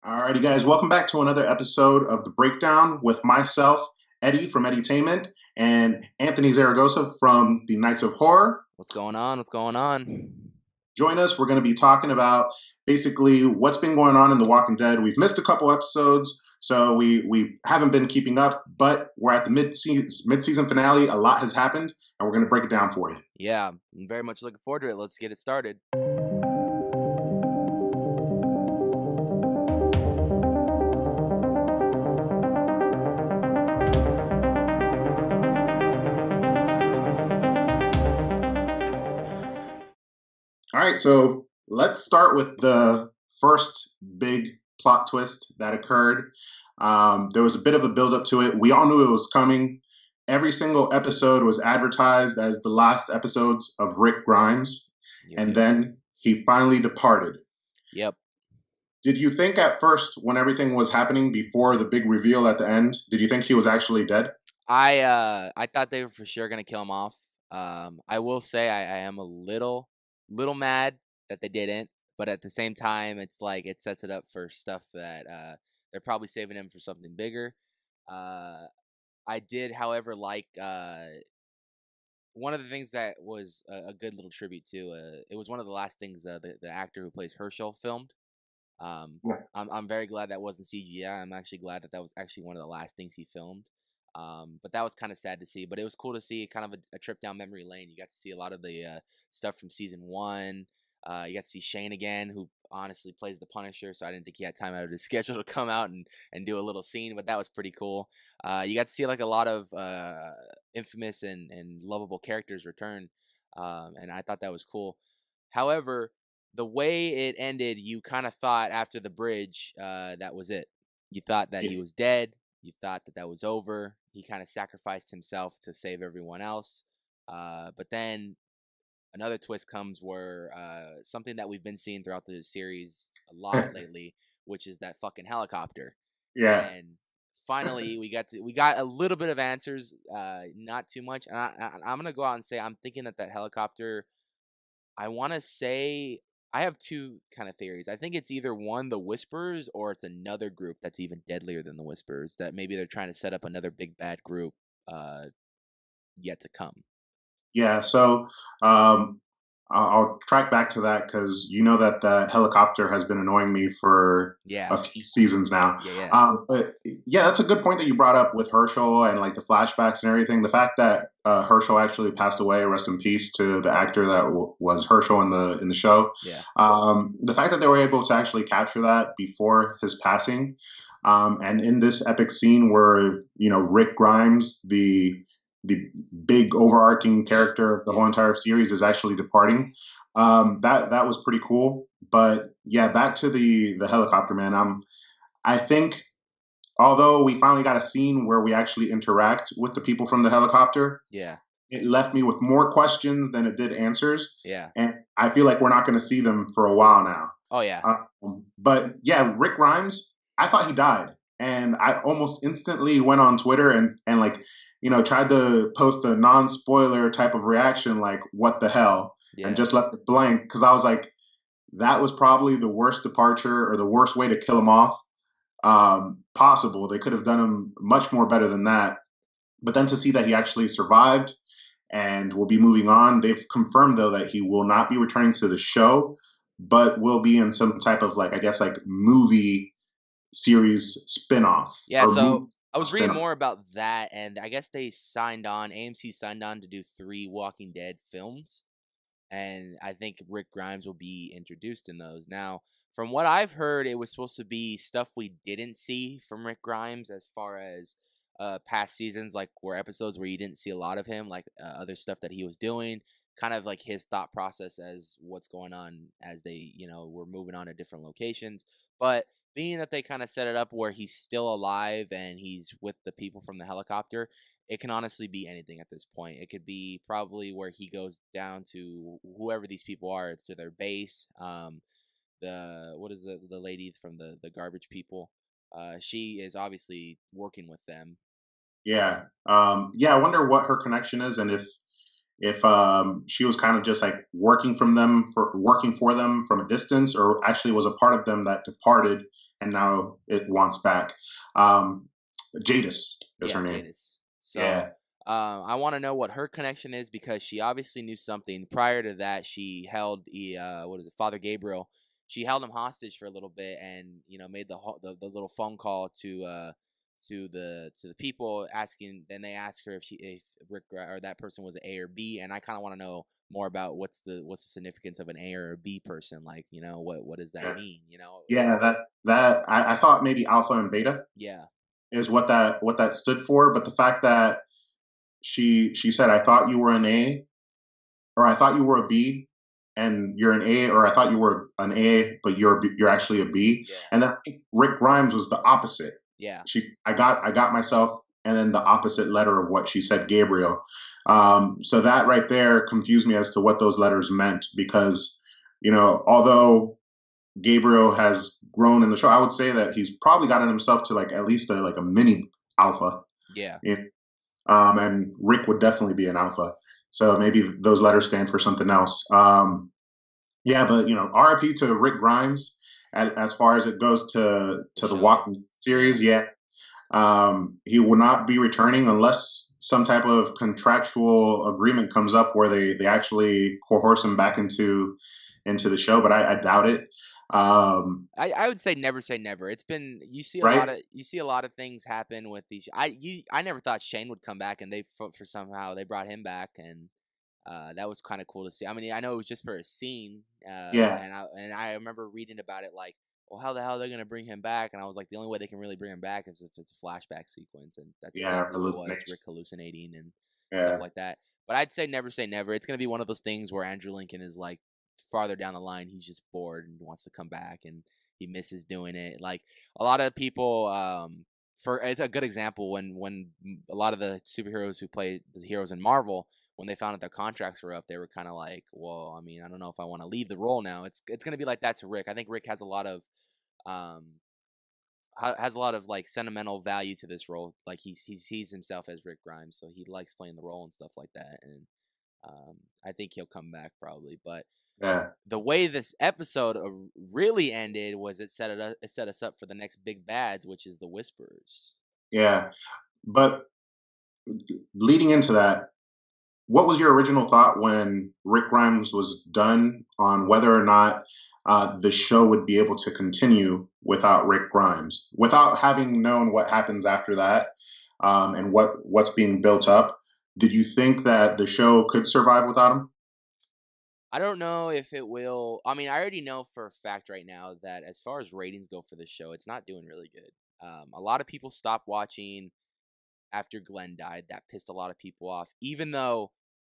Alrighty, guys, welcome back to another episode of The Breakdown with myself, Eddie from Edutainment, and Anthony Zaragoza from the Knights of Horror. What's going on? What's going on? Join us. We're going to be talking about basically what's been going on in The Walking Dead. We've missed a couple episodes, so we haven't been keeping up, but we're at the mid-season finale. A lot has happened, and we're going to break it down for you. Yeah, I'm very much looking forward to it. Let's get it started. All right, so let's start with the first big plot twist that occurred. There was a bit of a build-up to it. We all knew it was coming. Every single episode was advertised as the last episodes of Rick Grimes, and then he finally departed. Yep. Did you think at first, when everything was happening before the big reveal at the end, did you think he was actually dead? I thought they were for sure gonna kill him off. I will say I am a little mad that they didn't, but at the same time, it's like it sets it up for stuff that they're probably saving him for something bigger. I did, however, like one of the things that was a good little tribute to. It was one of the last things the actor who plays Herschel filmed. Yeah. I'm very glad that wasn't CGI. I'm actually glad that was actually one of the last things he filmed. But that was kind of sad to see. But it was cool to see kind of a trip down memory lane. You got to see a lot of the stuff from season 1. You got to see Shane again, who honestly plays the Punisher. So I didn't think he had time out of his schedule to come out and do a little scene. But that was pretty cool. You got to see like a lot of infamous and lovable characters return. And I thought that was cool. However, the way it ended, you kind of thought after the bridge that was it. You thought that he was dead. You thought that was over. He kind of sacrificed himself to save everyone else. But then another twist comes where something that we've been seeing throughout the series a lot lately, which is that fucking helicopter. Yeah. And finally, we got a little bit of answers, not too much. And I'm gonna go out and say I'm thinking that helicopter. I want to say I have two kind of theories. I think it's either one, the Whisperers, or it's another group that's even deadlier than the Whisperers. That maybe they're trying to set up another big bad group yet to come. Yeah, so I'll track back to that because you know that the helicopter has been annoying me for a few seasons now. But yeah, that's a good point that you brought up with Herschel and like the flashbacks and everything. The fact that Herschel actually passed away, rest in peace to the actor that was Herschel in the show. Yeah. The fact that they were able to actually capture that before his passing, and in this epic scene where Rick Grimes, the big overarching character of the whole entire series, is actually departing. That was pretty cool. But yeah, back to the helicopter, man. I think although we finally got a scene where we actually interact with the people from the helicopter, it left me with more questions than it did answers. Yeah. And I feel like we're not going to see them for a while now. Oh yeah. But yeah, Rick Grimes, I thought he died, and I almost instantly went on Twitter and like, tried to post a non-spoiler type of reaction, like, what the hell? Yeah. And just left it blank because I was like, that was probably the worst departure or the worst way to kill him off possible. They could have done him much more better than that. But then to see that he actually survived and will be moving on, they've confirmed, though, that he will not be returning to the show, but will be in some type of, like, I guess, like movie series spinoff. Yeah, so I was reading more about that, and I guess AMC signed on to do 3 Walking Dead films, and I think Rick Grimes will be introduced in those. Now, from what I've heard, it was supposed to be stuff we didn't see from Rick Grimes as far as past seasons, like episodes where you didn't see a lot of him, like other stuff that he was doing, kind of like his thought process as what's going on as they, were moving on to different locations. But being that they kind of set it up where he's still alive and he's with the people from the helicopter, it can honestly be anything at this point. It could be probably where he goes down to whoever these people are. It's to their base. What is the lady from the garbage people? She is obviously working with them. Yeah. I wonder what her connection is, and if she was kind of just like working for them from a distance, or actually was a part of them that departed and now it wants back. Um, Jadis is Yeah, her name. Jadis. So, Yeah, I want to know what her connection is because she obviously knew something. Prior to that, she held what is it, Father Gabriel. She held him hostage for a little bit, and made the little phone call to the people asking. Then they asked her if Rick or that person was an A or B, and I kind of want to know more about what's the significance of an A or a B person. Like, what does that yeah, mean? yeah. That I thought maybe alpha and beta Yeah, is what that stood for, but the fact that she said, I thought you were an A, or I thought you were a B and you're an A, or I thought you were an A but you're actually a B. yeah, And then I think Rick Grimes was the opposite. yeah. She's I got myself, and then the opposite letter of what she said, Gabriel. So that right there confused me as to what those letters meant, because although Gabriel has grown in the show, I would say that he's probably gotten himself to like at least a mini alpha. Yeah. And Rick would definitely be an alpha. So maybe those letters stand for something else. Yeah, but RIP to Rick Grimes. As far as it goes The to the show. Walking Yeah. series, yeah, he will not be returning unless some type of contractual agreement comes up where they actually coerce him back into the show. But I doubt it. I would say never. It's been Right? you see a lot of things happen with these. I never thought Shane would come back, and they for somehow they brought him back, and that was kind of cool to see. I mean, I know it was just for a scene, Yeah, and I remember reading about it like, well, how the hell are they gonna bring him back? And I was like, the only way they can really bring him back is if it's a flashback sequence, and that's yeah, exactly what it was. Rick hallucination. hallucinating and stuff Yeah, like that. But I'd say never. It's gonna be one of those things where Andrew Lincoln is like farther down the line, he's just bored and wants to come back, and he misses doing it. Like a lot of people, for it's a good example when a lot of the superheroes who play the heroes in Marvel, when they found out their contracts were up, they were kind of like, well, I mean, I don't know if I want to leave the role now. It's gonna be like that to Rick. I think Rick has a lot of um has a lot of like sentimental value to this role. Like he sees himself as Rick Grimes, so he likes playing the role and stuff like that. And I think he'll come back probably. But yeah, the way this episode really ended was it set us up for the next big bads, which is the Whisperers. yeah. But leading into that, what was your original thought when Rick Grimes was done on whether or not the show would be able to continue without Rick Grimes, without having known what happens after that, and what's being built up? Did you think that the show could survive without him? I don't know if it will. I mean, I already know for a fact right now that as far as ratings go for this show, it's not doing really good. A lot of people stopped watching after Glenn died. That pissed a lot of people off. Even though,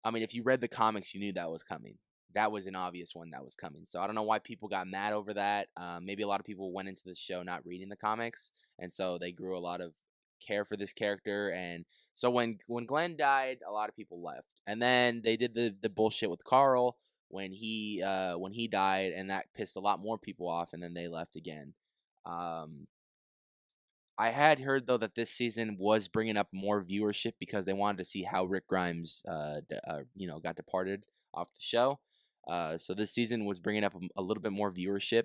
I mean, if you read the comics, you knew that was coming. That was an obvious one that was coming. So I don't know why people got mad over that. Maybe a lot of people went into the show not reading the comics, and so they grew a lot of care for this character. And so when Glenn died, a lot of people left, and then they did the bullshit with Carl when he died, and that pissed a lot more people off, and then they left again. Um, I had heard though that this season was bringing up more viewership because they wanted to see how Rick Grimes, got departed off the show. So this season was bringing up a little bit more viewership.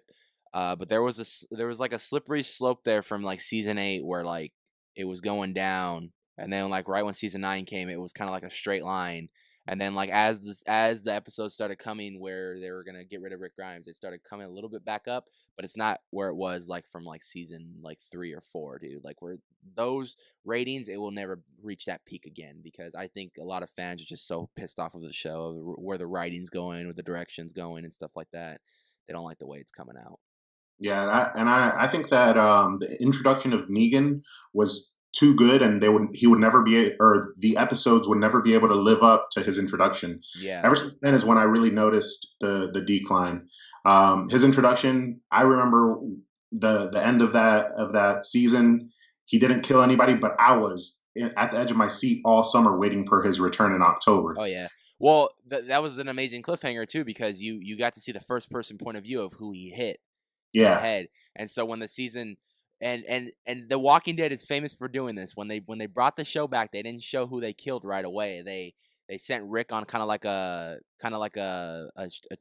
But there was like a slippery slope there from like season 8 where like it was going down, and then like right when season 9 came, it was kind of like a straight line. And then like as the episodes started coming where they were gonna get rid of Rick Grimes, they started coming a little bit back up, but it's not where it was like from like season like 3 or 4, dude. Like where those ratings, it will never reach that peak again because I think a lot of fans are just so pissed off of the show, where the writing's going, where the direction's going, and stuff like that. They don't like the way it's coming out. Yeah, and I think that the introduction of Negan was too good, and he would never or the episodes would never be able to live up to his introduction. Yeah, Ever since then is when I really noticed the decline. His introduction, I remember the end of that season. He didn't kill anybody, but I was at the edge of my seat all summer waiting for his return in October. oh yeah. Well, that was an amazing cliffhanger too because you got to see the first person point of view of who he hit in the Yeah, head. And so when the season and The Walking Dead is famous for doing this. When they brought the show back, they didn't show who they killed right away. they sent Rick on kind of like a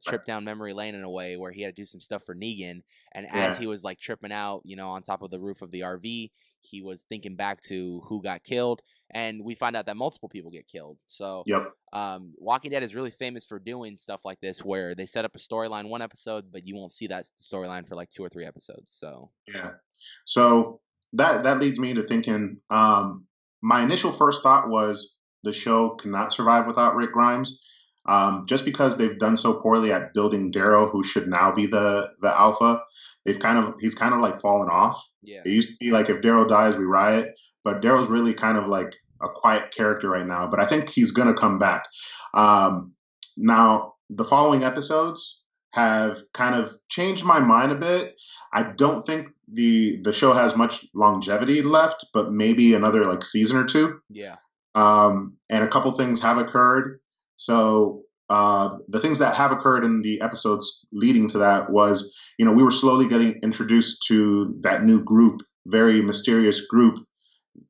trip down memory lane in a way where he had to do some stuff for Negan, and as Yeah. he was like tripping out, on top of the roof of the RV, he was thinking back to who got killed, and we find out that multiple people get killed. So, Yep. Walking Dead is really famous for doing stuff like this, where they set up a storyline one episode, but you won't see that storyline for like 2 or 3 episodes. So, Yeah. So that leads me to thinking. My initial first thought was the show cannot survive without Rick Grimes, just because they've done so poorly at building Daryl, who should now be the alpha. He's kind of like fallen off. yeah, It used to be like if Daryl dies, we riot, but Daryl's really kind of like a quiet character right now. But I think he's gonna come back. Now the following episodes have kind of changed my mind a bit. I don't think the show has much longevity left, but maybe another like season or two. yeah, And a couple things have occurred. So the things that have occurred in the episodes leading to that was, we were slowly getting introduced to that new group, very mysterious group,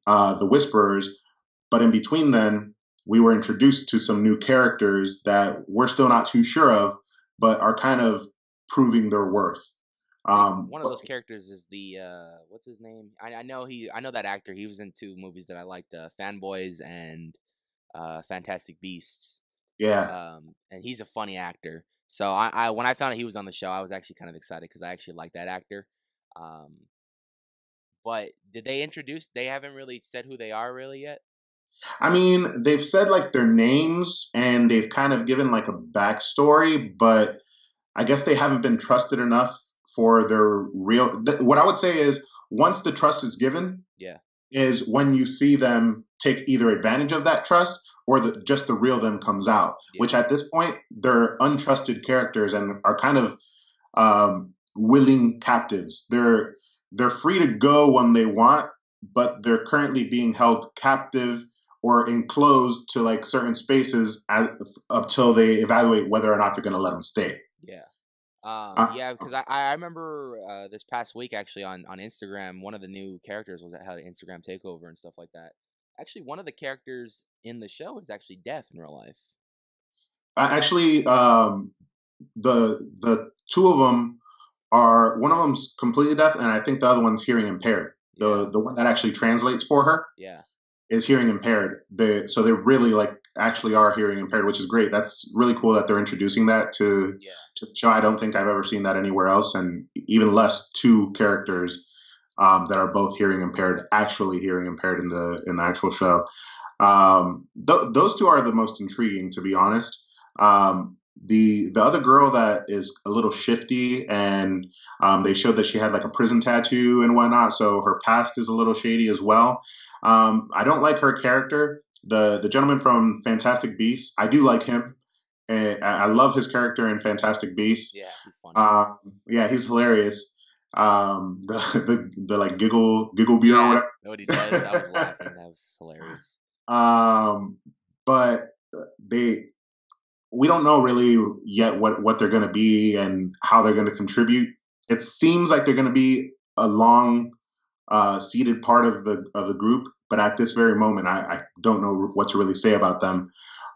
the Whisperers. But in between then, we were introduced to some new characters that we're still not too sure of, but are kind of proving their worth. I think one of those characters is the what's his name? I know that actor. He was in 2 movies that I liked, Fanboys and Fantastic Beasts. Yeah. And he's a funny actor. So I when I found out he was on the show, I was actually kind of excited because I actually like that actor. Um, but did they introduce? They haven't really said who they are really yet. I mean, they've said like their names and they've kind of given like a backstory, but I guess they haven't been trusted enough for their real. What I would say is once the trust is given, Yeah, is when you see them take either advantage of that trust or just the real them comes out, yeah, which at this point they're untrusted characters and are kind of willing captives. They're free to go when they want, but they're currently being held captive or enclosed to like certain spaces up till they evaluate whether or not they're going to let them stay. yeah. Uh, Yeah, because I remember this past week actually on Instagram, one of the new characters was that had an Instagram takeover and stuff like that. Actually, one of the characters in the show is actually deaf in real life. Actually, the two of them are one of them's completely deaf, and I think the other one's hearing impaired. Yeah, The one that actually translates for her yeah, is hearing impaired. So they really like actually are hearing impaired, which is great. That's really cool that they're introducing that yeah, to the show. I don't think I've ever seen that anywhere else, and even less two characters that are both hearing impaired, actually hearing impaired in the actual show. Those two are the most intriguing, to be honest. The other girl that is a little shifty, and they showed that she had like a prison tattoo and whatnot, so her past is a little shady as well. I don't like her character. The gentleman from Fantastic Beasts, I do like him. I love his character in Fantastic Beasts. yeah. He's funny. Uh, yeah, he's hilarious. The like giggle beer or Yeah, whatever. what he does, I was laughing. That was hilarious. um, but they we don't know really yet what they're going to be and how they're going to contribute. It seems like they're going to be a long seated part of the group, but at this very moment, I don't know what to really say about them.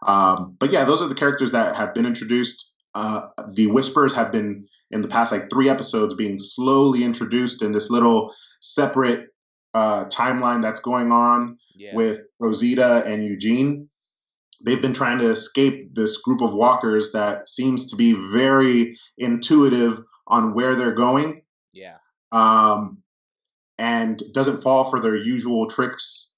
But yeah, those are the characters that have been introduced. The Whispers have been in the past like 3 episodes being slowly introduced in this little separate timeline that's going on Yeah, with Rosita and Eugene. They've been trying to escape this group of walkers that seems to be very intuitive on where they're going. yeah, Um, and doesn't fall for their usual tricks,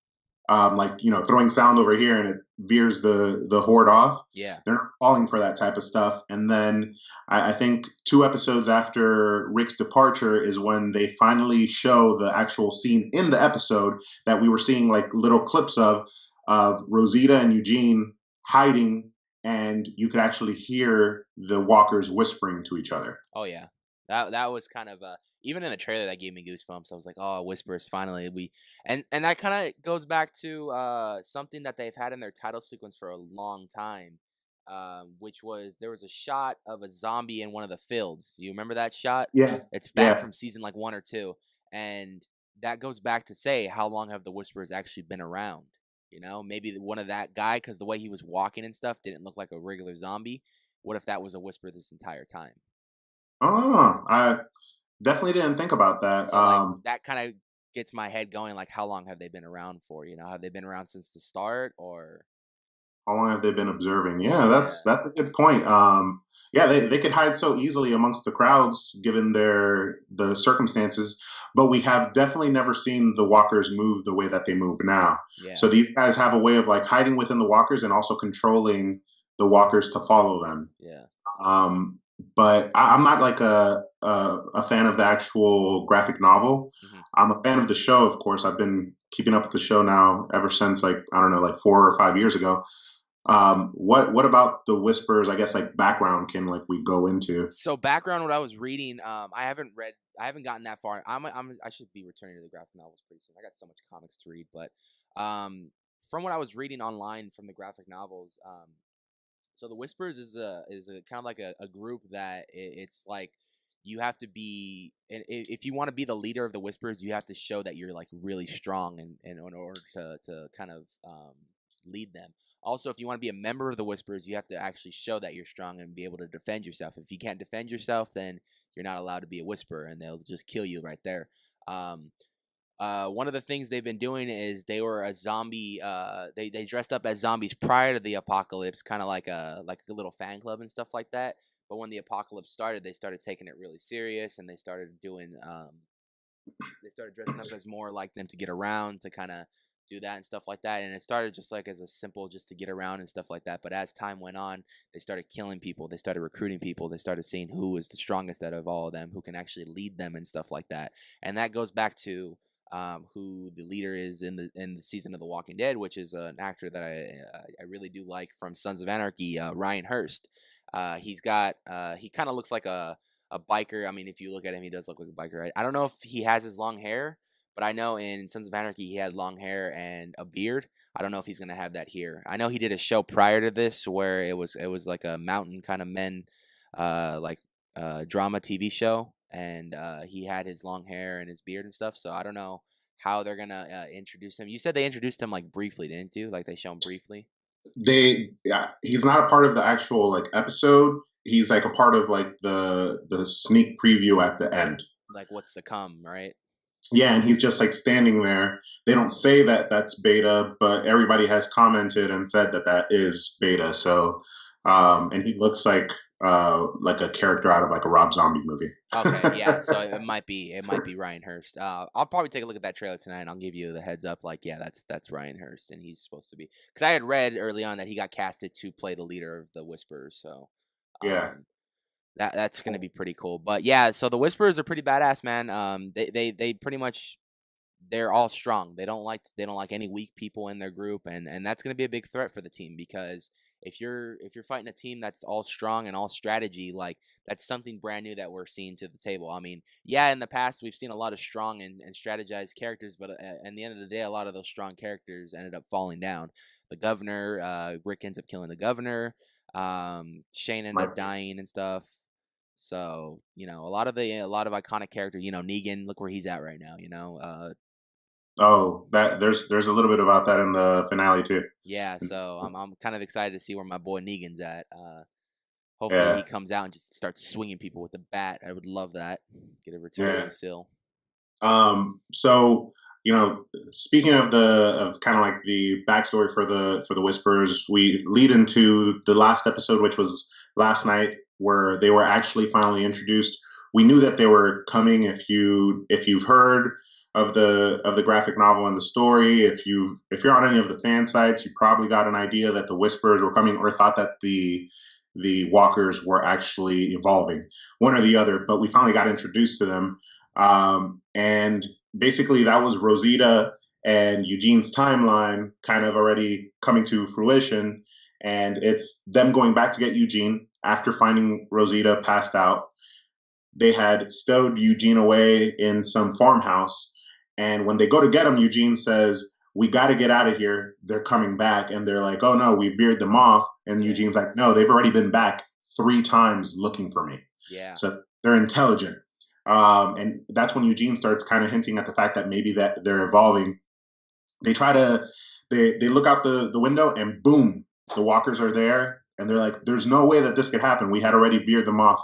like throwing sound over here and it veers the horde off. yeah, They're not falling for that type of stuff. And then I think 2 episodes after Rick's departure is when they finally show the actual scene in the episode that we were seeing like little clips of Rosita and Eugene hiding, and you could actually hear the walkers whispering to each other. Oh yeah, that was kind of even in the trailer that gave me goosebumps. I was like, oh, Whispers, finally and that kind of goes back to something that they've had in their title sequence for a long time, which was there was a shot of a zombie in one of the fields. You remember that shot? Yeah, It's back yeah, from season like 1 or 2, and that goes back to say how long have the Whispers actually been around? You know, maybe one of that guy, because the way he was walking and stuff didn't look like a regular zombie. What if that was a whisper this entire time? Oh, I definitely didn't think about that. So like that kind of gets my head going. Like, how long have they been around for? You know, have they been around since the start, or How long have they been observing? Yeah, yeah, that's a good point. Yeah, they could hide so easily amongst the crowds given the circumstances, but we have definitely never seen the walkers move the way that they move now. yeah, So these guys have a way of like hiding within the walkers and also controlling the walkers to follow them. yeah, Um, but I'm not like a fan of the actual graphic novel. hmm I'm a fan of the show, of course. I've been keeping up with the show now ever since like I don't know, like 4 or 5 years ago. What about the whispers? I guess like background can like we go into. So background, what I was reading, I haven't gotten that far. I should be returning to the graphic novels pretty soon. I got so much comics to read, but from what I was reading online from the graphic novels, so the Whispers is a kind of like a group that it's like you have to be, and if you want to be the leader of the Whispers, you have to show that you're like really strong and in order to kind of lead them. Also, if you want to be a member of the Whispers, you have to actually show that you're strong and be able to defend yourself. If you can't defend yourself, then you're not allowed to be a Whisperer, and they'll just kill you right there. Um, one of the things they've been doing is they were a zombie. They dressed up as zombies prior to the apocalypse, kind of like a little fan club and stuff like that. But when the apocalypse started, they started taking it really serious, and they started doing they started dressing up as more like them to get around, to kind of do that and stuff like that. And it started just like as a simple just to get around and stuff like that. But as time went on, they started killing people. They started recruiting people. They started seeing who is the strongest out of all of them, who can actually lead them and stuff like that. And that goes back to who the leader is in the season of The Walking Dead, which is an actor that I really do like from Sons of Anarchy, Ryan Hurst. He kind of looks like a biker. I mean, if you look at him, he does look like a biker. I don't know if he has his long hair, but I know in Sons of Anarchy he had long hair and a beard. I don't know if he's gonna have that here. I know he did a show prior to this where it was like a mountain kind of men, like drama TV show, and he had his long hair and his beard and stuff. So I don't know how they're gonna introduce him. You said they introduced him like briefly, didn't you? Like they show him briefly. Yeah, he's not a part of the actual like episode. He's like a part of like the sneak preview at the end. Like what's to come, right? Yeah, and he's just like standing there. They don't say that that's beta, but everybody has commented and said that that is beta. So, and he looks like a character out of like a Rob Zombie movie. Okay, yeah. So it might be Ryan Hurst. I'll probably take a look at that trailer tonight, and I'll give you the heads up. Like, yeah, that's Ryan Hurst, and he's supposed to be. Because I had read early on that he got casted to play the leader of the Whisperers. So, Yeah. um, that's gonna be pretty cool. But yeah, so the Whisperers are pretty badass, man. They pretty much they're all strong. They don't like any weak people in their group, and that's going to be a big threat for the team because if you're fighting a team that's all strong and all strategy, like that's something brand new that we're seeing to the table. I mean, yeah, in the past we've seen a lot of strong and strategized characters, but at the end of the day, a lot of those strong characters ended up falling down. The governor, Rick ends up killing the governor. Shane ended Right. up dying and stuff. So a lot of iconic characters. Negan, look where he's at right now. Oh, that there's a little bit about that in the finale too. Yeah, so I'm kind of excited to see where my boy Negan's at. Hopefully he Yeah, comes out and just starts swinging people with the bat. I would love that. Get a return to yeah. Lucille. So speaking of the kind of like the backstory for the Whispers, we lead into the last episode, which was last night, where they were actually finally introduced. We knew that they were coming. If you've heard of the graphic novel and the story, if you're on any of the fan sites, you probably got an idea that the Whispers were coming, or thought that the Walkers were actually evolving, one or the other. But we finally got introduced to them. And basically, that was Rosita and Eugene's timeline kind of already coming to fruition. And it's them going back to get Eugene after finding Rosita passed out. They had stowed Eugene away in some farmhouse. And when they go to get him, Eugene says, "We got to get out of here. They're coming back." And they're like, "Oh, no, we veered them off." And Yeah, Eugene's like, "No, they've already been back 3 times looking for me." yeah, So they're intelligent. And that's when Eugene starts kind of hinting at the fact that maybe that they're evolving. They try to They look out the window and boom, the walkers are there, and they're like, "There's no way that this could happen. We had already veered them off."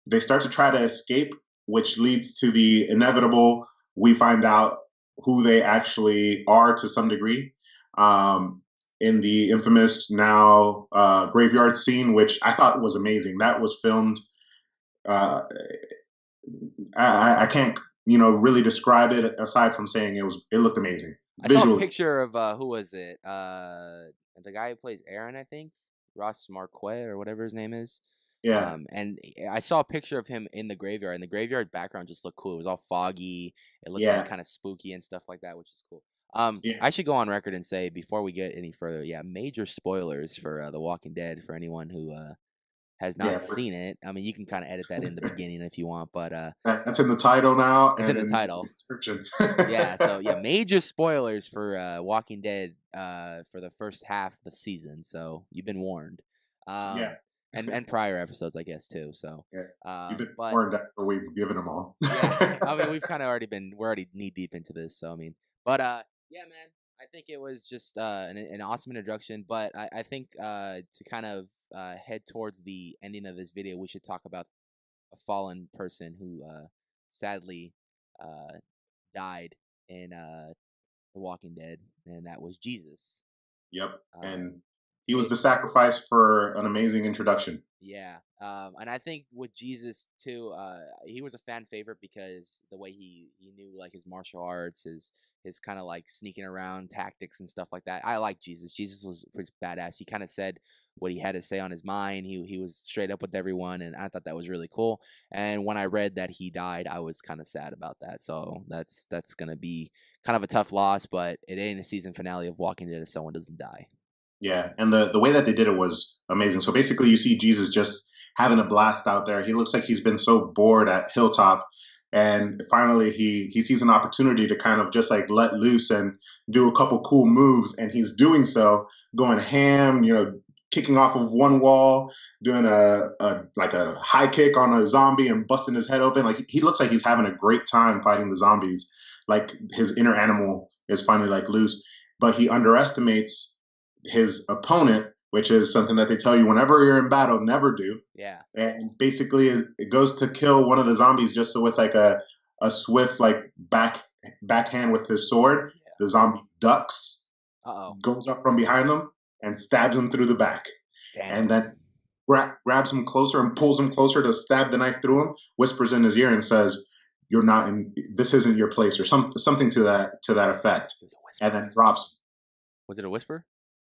They start to try to escape, which leads to the inevitable. We find out who they actually are to some degree. In the infamous now graveyard scene, which I thought was amazing. That was filmed. Uh, I can't, really describe it aside from saying it looked amazing I saw a visually. picture of who was it? The guy who plays Aaron, I think, Ross Marquette or whatever his name is. Yeah, And I saw a picture of him in the graveyard, and the graveyard background just looked cool. It was all foggy. It looked like yeah, kind of spooky and stuff like that, which is cool. yeah, I should go on record and say before we get any further, yeah, major spoilers for The Walking Dead for anyone who has not yeah. seen it. I mean, you can kind of edit that in the beginning if you want, but That's in the title now it's in and the in the title. description. Yeah, so yeah, major spoilers for Walking Dead for the first half of the season. So you've been warned. Yeah, And prior episodes, I guess too. So yeah. You've been but warned after we've given them all. yeah, I mean we've kind of we're already knee deep into this. So I mean, but yeah, man, I think it was just an awesome introduction. But I think to kind of head towards the ending of this video, we should talk about a fallen person who sadly uh died in The Walking Dead, and that was Jesus. Yep. Um, And he was it, the sacrifice for an amazing introduction. yeah, and I think with Jesus too, he was a fan favorite because the way he knew like his martial arts, his kind of like sneaking around tactics and stuff like that. I like Jesus. Jesus was pretty badass. He kind of said what he had to say on his mind. He was straight up with everyone, and I thought that was really cool. And when I read that he died, I was kind of sad about that. So that's gonna be kind of a tough loss, but it ain't a season finale of Walking Dead if someone doesn't die. Yeah, and the way that they did it was amazing. So basically, you see Jesus just having a blast out there. He looks like he's been so bored at Hilltop, and finally he sees an opportunity to kind of just like let loose and do a couple cool moves, and he's doing so, going ham. Kicking off of one wall, doing a like a high kick on a zombie and busting his head open. Like he looks like he's having a great time fighting the zombies. Like his inner animal is finally like loose, but he underestimates his opponent, which is something that they tell you whenever you're in battle, never do. Yeah. And basically, it goes to kill one of the zombies just so with like a swift like backhand with his sword. Yeah. The zombie ducks, Uh oh. goes up from behind him, and stabs him through the back. And Damn. then grabs him closer and pulls him closer to stab the knife through him. Whispers in his ear and says, "You're not in. This isn't your place," or something to that effect. And then drops. Was it a whisper?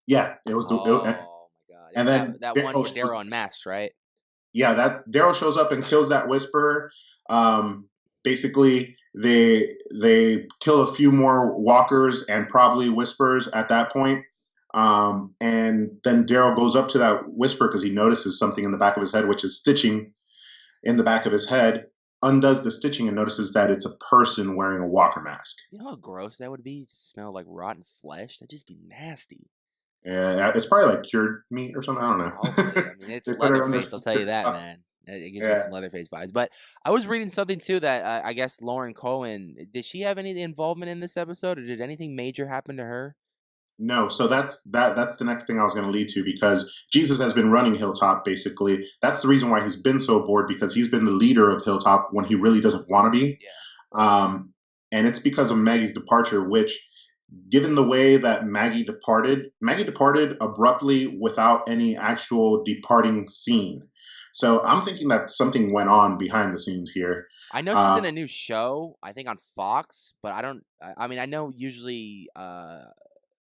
Yeah, it was Oh my god! It and was then that one Daryl where they shows, were unmasked, right? yeah, that Daryl shows up and kills that Whisperer. Um, basically, they kill a few more walkers and probably Whisperers at that point. And then Daryl goes up to that Whisperer because he notices something in the back of his head, which is stitching in the back of his head. Undoes the stitching and notices that it's a person wearing a walker mask. You know how gross that would be? Smell like rotten flesh. That'd just be nasty. Yeah, it's probably like cured meat or something. I don't know. Hopefully, I mean it's They put it under Leatherface. I'll some tell you good that, stuff. man. It gives me Yeah. some Leatherface vibes. But I was reading something too that I guess Lauren Cohen did she have any involvement in this episode, or did anything major happen to her? No, so that's the next thing I was going to lead to because Jesus has been running Hilltop basically. That's the reason why he's been so bored because he's been the leader of Hilltop when he really doesn't want to be. Yeah. And it's because of Maggie's departure, which, given the way that Maggie departed abruptly without any actual departing scene. So I'm thinking that something went on behind the scenes here. I know she's Uh, in a new show, I think on Fox, but I don't. I mean, I know usually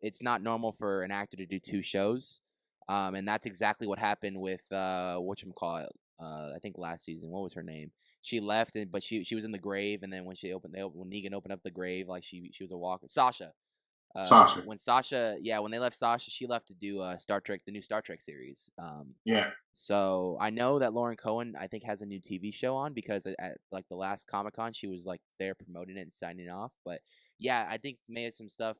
it's not normal for an actor to do two shows, and that's exactly what happened with whatchamacallit, I think last season. What was her name? She left, but she was in the grave, and then when when Negan opened up the grave, like she was a walker. Sasha. Sasha. When Sasha, yeah, when they left Sasha, she left to do Star Trek, the new Star Trek series. Yeah. So I know that Lauren Cohen, I think, has a new TV show on because at like the last Comic Con, she was like there promoting it and signing off. But yeah, I think maybe some stuff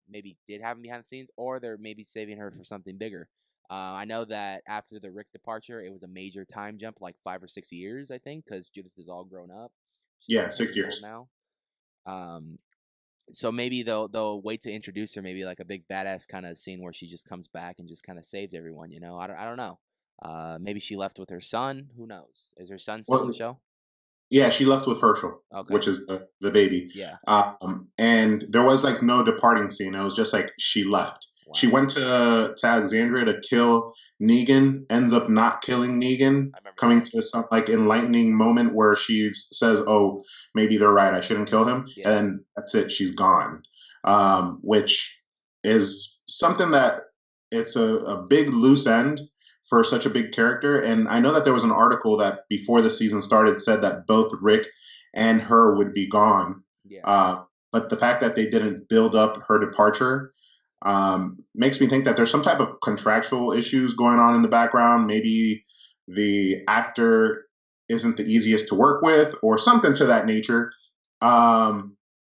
maybe did happen behind the scenes, or they're maybe saving her for something bigger. I know that after the Rick departure, it was a major time jump, like 5 or 6 years, I think, because Judith is all grown up. She's Yeah, like 10 six years old years. now. Um, So maybe they'll wait to introduce her, maybe like a big badass kind of scene where she just comes back and just kind of saves everyone. You know, I don't know. Maybe she left with her son. Who knows? Is her son still in the Well, show? yeah, she left with Herschel, Okay. which is the baby. Yeah. And there was like no departing scene. It was just like she left. She Wow. went to Alexandria to kill Negan, ends up not killing Negan, I remember coming that. to some like enlightening moment where she says, "Oh, maybe they're right. I shouldn't kill him." And Yeah. then that's it. She's gone, which is something that it's a big loose end for such a big character. And I know that there was an article that before the season started said that both Rick and her would be gone. Yeah. But the fact that they didn't build up her departure makes me think that there's some type of contractual issues going on in the background. Maybe the actor isn't the easiest to work with, or something to that nature.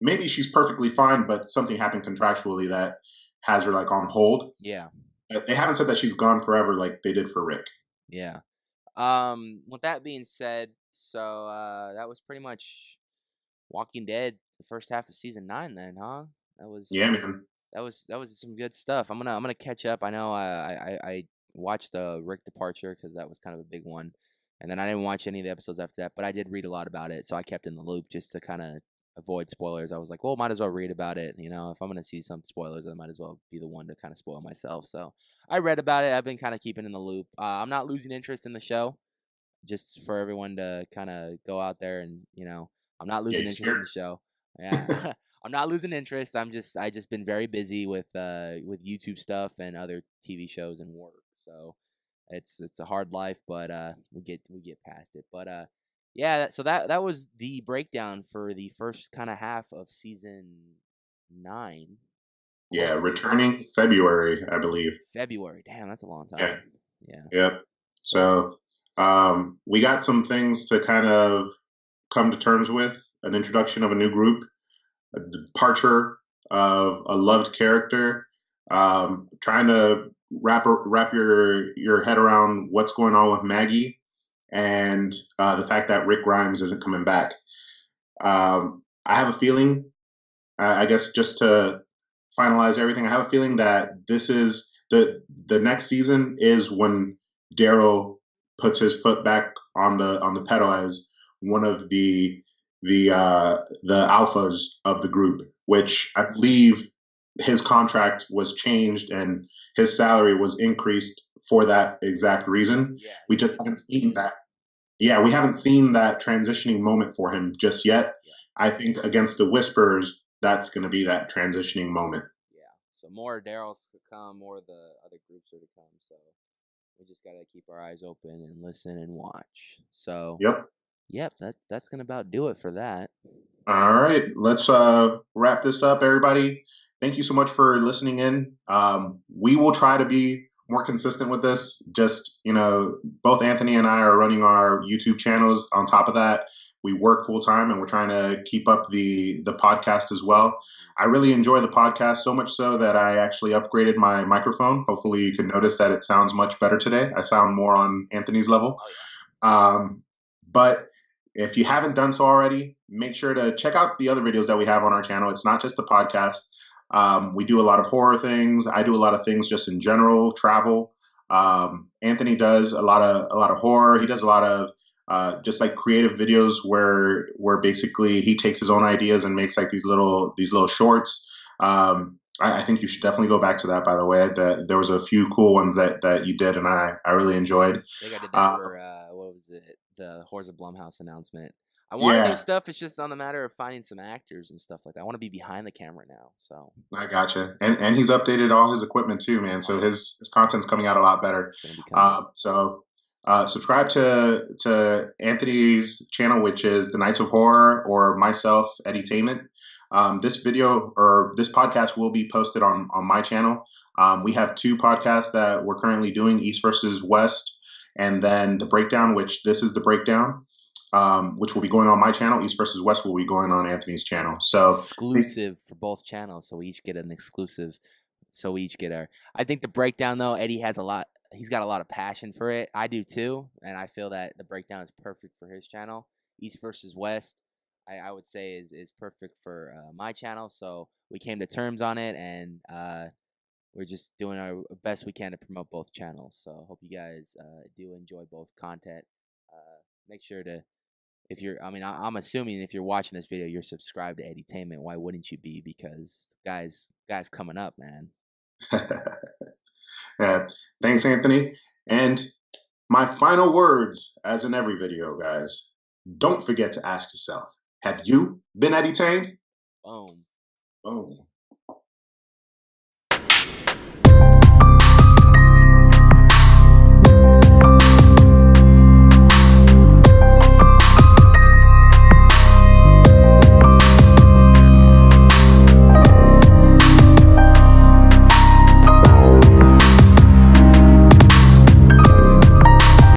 Maybe she's perfectly fine, but something happened contractually that has her like on hold. Yeah. They haven't said that she's gone forever like they did for Rick. Yeah. With that being said, so that was pretty much Walking Dead, the first half of season 9. Then, huh? That Yeah, was man. that was some good stuff. I'm gonna catch up. I know I watched the Rick departure because that was kind of a big one, and then I didn't watch any of the episodes after that. But I did read a lot about it, so I kept in the loop just to kind of avoid spoilers. I was like, well, might as well read about it. You know, if I'm gonna see some spoilers, I might as well be the one to kind of spoil myself. So I read about it. I've been kind of keeping in the loop. I'm not losing interest in the show. Just for everyone to kind of go out there and I'm not Yeah, losing you interest in scared. the show. Yeah. I'm not losing interest. I just been very busy with YouTube stuff and other TV shows and work. So it's a hard life, but we get past it. But yeah, so that was the breakdown for the first kind of half of season 9. Yeah, Hopefully returning February, I believe. February. Damn, that's a long Yeah, time. Yeah. yep. So So we got some things to kind of come to terms with. An introduction of a new group, a departure of a loved character, trying to wrap your head around what's going on with Maggie, and the fact that Rick Grimes isn't coming back. I have a feeling, I guess, just to finalize everything, I have a feeling that this is the next season is when Daryl puts his foot back on the pedal as one of the alphas of the group, which I believe his contract was changed and his salary was increased for that exact reason. yeah, We he just was haven't seen promoted. that. Yeah, we haven't seen that transitioning moment for him just yet. Yeah. I think against the Whispers, that's going to be that transitioning moment. Yeah. So more Daryl's to come, more of the other groups are to come. So we just gotta keep our eyes open and listen and watch. So Yep. yep, that's gonna about do it for that. All right, let's wrap this up, everybody. Thank you so much for listening in. We will try to be more consistent with this. Just, both Anthony and I are running our YouTube channels. On top of that, we work full time and we're trying to keep up the podcast as well. I really enjoy the podcast so much so that I actually upgraded my microphone. Hopefully, you can notice that it sounds much better today. I sound more on Anthony's level. Oh yeah. But if you haven't done so already, make sure to check out the other videos that we have on our channel. It's not just the podcast. We do a lot of horror things. I do a lot of things just in general, travel. Anthony does a lot of horror. He does a lot of just like creative videos where basically he takes his own ideas and makes like these little shorts. I think you should definitely go back to that. By the way, that there was a few cool ones that you did, and I really enjoyed. I think I did that Uh, for what was it? The Horrors of Blumhouse announcement. I want to do yeah, stuff. It's just on the matter of finding some actors and stuff like that. I want to be behind the camera now. So I gotcha. And he's updated all his equipment too, man. oh So yeah, his content's coming out a lot better. it's gonna be coming. Subscribe to Anthony's channel, which is the Knights of Horror, or myself, Edutainment. This video or this podcast will be posted on my channel. We have two podcasts that we're currently doing: East versus West, and then the Breakdown, which this is the Breakdown, which will be going on my channel. East versus West will be going on Anthony's channel. So Exclusive for both channels, so we each get an exclusive. So we each get our. I think the breakdown though, Eddie has a lot. He's got a lot of passion for it. I do too, and I feel that the breakdown is perfect for his channel. East versus West. I would say is perfect for my channel. So we came to terms on it, and we're just doing our best we can to promote both channels. So hope you guys do enjoy both content. Make sure to, if you're, I mean, I'm assuming if you're watching this video, you're subscribed to Edutainment. Why wouldn't you be? Because guys coming up, man. Thanks, Anthony. And my final words, as in every video, guys, don't forget to ask yourself, have you been edutained? Boom. Boom.